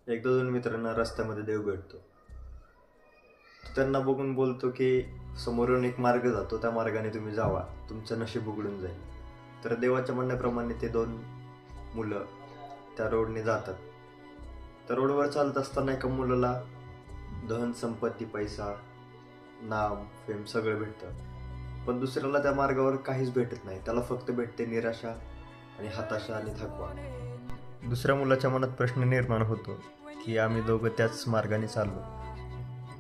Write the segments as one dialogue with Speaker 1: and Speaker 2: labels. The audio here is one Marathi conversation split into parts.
Speaker 1: एकदा दोन मित्रांना रस्त्यामध्ये देव भेटतो. तो त्यांना बघून बोलतो की समोरून एक मार्ग जातो, त्या मार्गाने तुम्ही जावा, तुमचं नशीब उघडून जाईल. तर देवाच्या म्हणण्याप्रमाणे ते दोन मुलं त्या रोडने जातात. त्या रोडवर चालत असताना एका मुलाला धन संपत्ती, पैसा, नाम, फेम सगळं भेटतं. पण दुसऱ्याला त्या मार्गावर काहीच भेटत नाही. त्याला फक्त भेटते निराशा आणि हताशा आणि थकवा. दुसऱ्या मुलाच्या मनात प्रश्न निर्माण होतो की आम्ही दोघं त्याच मार्गाने चाललो,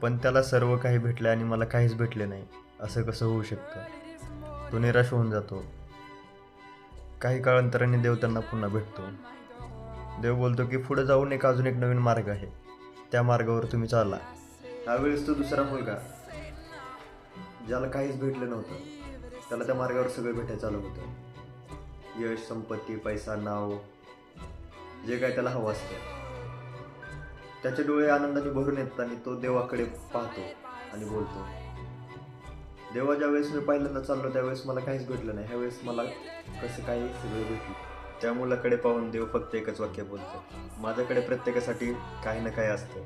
Speaker 1: पण त्याला सर्व काही भेटले आणि मला काहीच भेटले नाही, असं कसं होऊ शकतं. तो निराश होऊन जातो. काही काळांतराने देव त्यांना पुन्हा भेटतो. देव बोलतो की पुढे जाऊन अजून एक नवीन मार्ग आहे, त्या मार्गावर तुम्ही चाला. त्यावेळेस तो दुसरा मुलगा, ज्याला काहीच भेटलं नव्हतं, त्याला त्या मार्गावर सगळं भेटायला चालू होतं. यश, संपत्ती, पैसा, नाव, जे काय त्याला हवं असतं. त्याचे डोळे आनंदाने भरून येतात आणि तो देवाकडे पाहतो आणि बोलतो, देवा, ज्यावेळेस मी पहिल्यांदा चाललो त्यावेळेस मला काहीच भेटलं नाही, ह्यावेळेस मला कसं काही सगळं भेटलं. त्या मुलाकडे पाहून देव फक्त एकच वाक्य बोलतो, माझ्याकडे प्रत्येकासाठी काही ना काही असतं.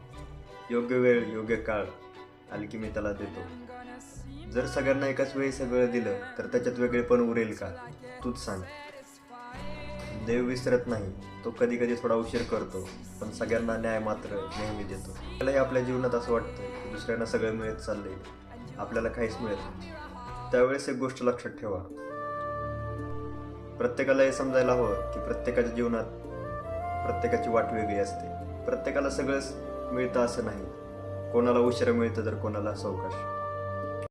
Speaker 1: योग्य वेळ, योग्य काळ आली की मी त्याला देतो. जर सगळ्यांना एकाच वेळी सगळं दिलं तर त्याच्यात वेगळेपण उरेल का? तूच सांग. देव विसरत नाही, तो कधी कधी थोडा उशीर करतो, पण सगळ्यांना न्याय मात्र नेहमी देतो. आपल्यालाही आपल्या जीवनात असं वाटतं की दुसऱ्यांना सगळं मिळत चाललंय, आपल्याला काहीच मिळत नाही. त्यावेळेस एक गोष्ट लक्षात ठेवा, प्रत्येकाला हे समजायला हवं की प्रत्येकाच्या जीवनात प्रत्येकाची वाट वेगळी असते. प्रत्येकाला सगळंच मिळतं असं नाही. कोणाला उशिरा मिळतं तर कोणाला सावकाश.